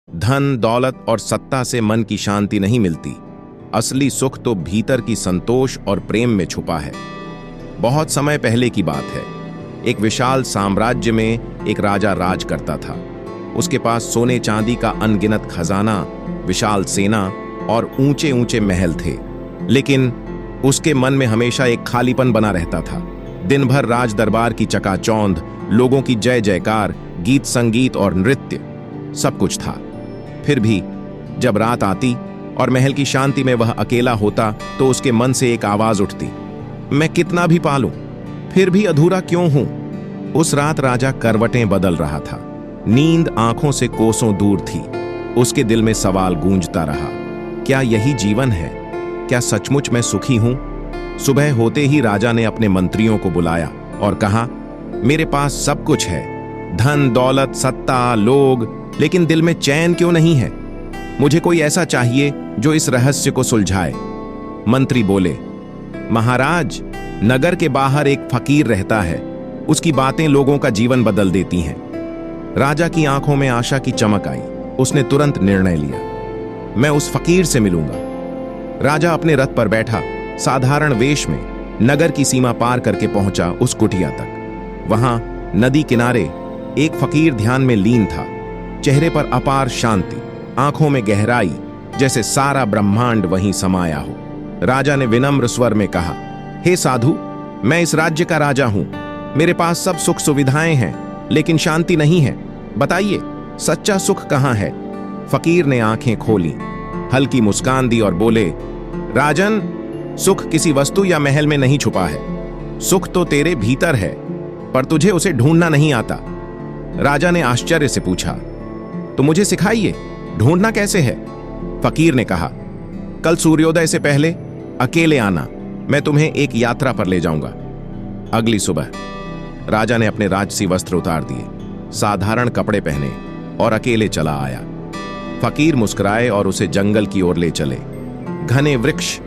धन, दौलत और सत्ता से मन की शांति नहीं मिलती। असली सुख तो भीतर की संतोष और प्रेम में छुपा है। बहुत समय पहले की बात है। एक विशाल साम्राज्य में एक राजा राज करता था। उसके पास सोने चांदी का अनगिनत खजाना, विशाल सेना और ऊंचे ऊंचे महल थे। लेकिन उसके मन में हमेशा एक खालीपन बना रहता था। दिन भर राज दरबार की चकाचौंध, लोगों की जय जयकार, गीत संगीत और नृत्य, सब कुछ था। फिर भी जब रात आती और महल की शांति में वह अकेला होता तो उसके मन से एक आवाज उठती, मैं कितना भी पालूं, फिर भी अधूरा क्यों हूं। उस रात राजा करवटें बदल रहा था। नींद आंखों से कोसों दूर थी। उसके दिल में सवाल गूंजता रहा, क्या यही जीवन है? क्या सचमुच मैं सुखी हूं? सुबह होते ही राजा ने अपने मंत्रियों को बुलाया और कहा, मेरे पास सब कुछ है, धन, दौलत, सत्ता, लोग, लेकिन दिल में चैन क्यों नहीं है? मुझे कोई ऐसा चाहिए जो इस रहस्य को सुलझाए। मंत्री बोले, महाराज, नगर के बाहर एक फकीर रहता है। उसकी बातें लोगों का जीवन बदल देती हैं। राजा की आंखों में आशा की चमक आई। उसने तुरंत निर्णय लिया, मैं उस फकीर से मिलूंगा। राजा अपने रथ पर बैठा साधारण वेश में नगर की सीमा पार करके पहुंचा उस कुटिया तक। वहां नदी किनारे एक फकीर ध्यान में लीन था। चेहरे पर अपार शांति, आंखों में गहराई, जैसे सारा ब्रह्मांड वहीं समाया हो। राजा ने विनम्र स्वर में कहा, हे साधु, मैं इस राज्य का राजा हूं। मेरे पास सब सुख सुविधाएं हैं, लेकिन शांति नहीं है। बताइए, सच्चा सुख कहां है? फकीर ने आंखें खोली, हल्की मुस्कान दी और बोले, राजन, सुख किसी वस्तु या महल में नहीं छुपा है। सुख तो तेरे भीतर है, पर तुझे उसे ढूंढना नहीं आता। राजा ने आश्चर्य से पूछा, तो मुझे सिखाइए, ढूंढना कैसे है? फकीर ने कहा, कल सूर्योदय से पहले अकेले आना, मैं तुम्हें एक यात्रा पर ले जाऊंगा। अगली सुबह राजा ने अपने राजसी वस्त्र उतार दिए, साधारण कपड़े पहने और अकेले चला आया। फकीर मुस्कुराए और उसे जंगल की ओर ले चले। घने वृक्ष,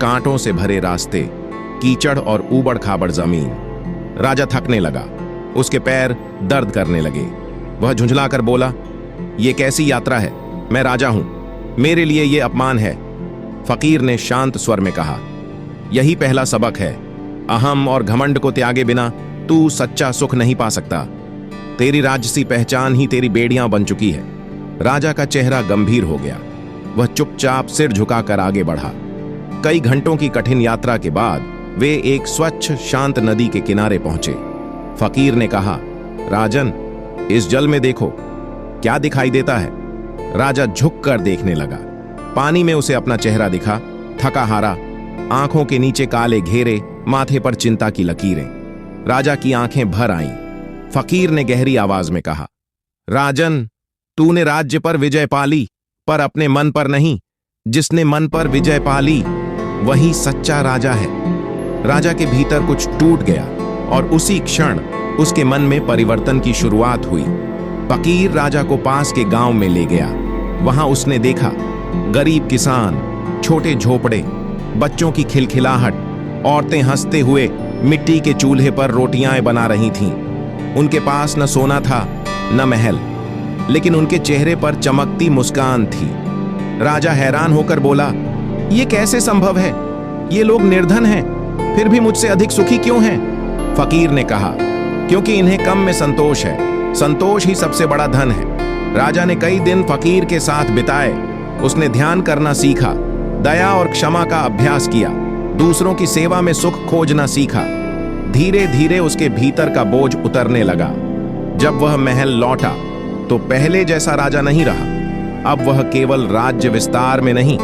कांटों से भरे रास्ते, कीचड़ और ऊबड़ खाबड़ जमीन। राजा थकने लगा, उसके पैर दर्द करने लगे। वह झुंझलाकर बोला, यह कैसी यात्रा है? मैं राजा हूं, मेरे लिए यह अपमान है। फकीर ने शांत स्वर में कहा, यही पहला सबक है। अहम और घमंड को त्यागे बिना तू सच्चा सुख नहीं पा सकता। तेरी राजसी पहचान ही तेरी बेड़ियां बन चुकी है। राजा का चेहरा गंभीर हो गया। वह चुपचाप सिर झुकाकर आगे बढ़ा। कई घंटों की कठिन यात्रा के बाद वे एक स्वच्छ शांत नदी के किनारे पहुंचे। फकीर ने कहा, राजन, इस जल में देखो, क्या दिखाई देता है? राजा झुककर देखने लगा। पानी में उसे अपना चेहरा दिखा, थका हारा, आंखों के नीचे काले घेरे, माथे पर चिंता की लकीरें। राजा की आंखें भर आईं। फकीर ने गहरी आवाज में कहा, राजन, तूने राज्य पर विजय पाली, पर अपने मन पर नहीं। जिसने मन पर विजय पाली वही सच्चा राजा है। राजा के भीतर कुछ टूट गया और उसी क्षण उसके मन में परिवर्तन की शुरुआत हुई। फकीर राजा को पास के गांव में ले गया। वहां उसने देखा, गरीब किसान, छोटे झोपड़े, बच्चों की खिलखिलाहट, औरतें हंसते हुए मिट्टी के चूल्हे पर रोटियां बना रही थीं। उनके पास न सोना था न महल, लेकिन उनके चेहरे पर चमकती मुस्कान थी। राजा हैरान होकर बोला, ये कैसे संभव है? ये लोग निर्धन हैं, फिर भी मुझसे अधिक सुखी क्यों हैं? फकीर ने कहा, क्योंकि इन्हें कम में संतोष है। संतोष ही सबसे बड़ा धन है। राजा ने कई दिन फकीर के साथ बिताए। उसने ध्यान करना सीखा, दया और क्षमा का अभ्यास किया, दूसरों की सेवा में सुख खोजना सीखा। धीरे धीरे उसके भीतर का बोझ उतरने लगा। जब वह महल लौटा तो पहले जैसा राजा नहीं रहा। अब वह केवल राज्य विस्तार में नहीं,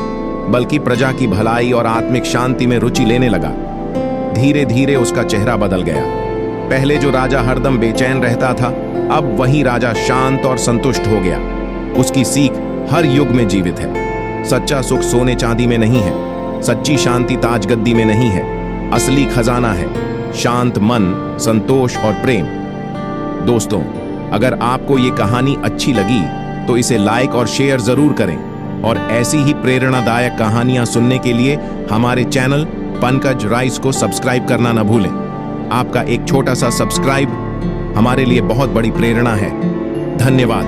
बल्कि प्रजा की भलाई और आत्मिक शांति में रुचि लेने लगा। धीरे धीरे उसका चेहरा बदल गया। पहले जो राजा हरदम बेचैन रहता था, अब वही राजा शांत और संतुष्ट हो गया। उसकी सीख हर युग में जीवित है। सच्चा सुख सोने चांदी में नहीं है, सच्ची शांति ताजगद्दी में नहीं है। असली खजाना है शांत मन, संतोष और प्रेम। दोस्तों, अगर आपको ये कहानी अच्छी लगी तो इसे लाइक और शेयर जरूर करें, और ऐसी ही प्रेरणादायक कहानियां सुनने के लिए हमारे चैनल पंकज राइस को सब्सक्राइब करना न भूलें। आपका एक छोटा सा सब्सक्राइब हमारे लिए बहुत बड़ी प्रेरणा है। धन्यवाद।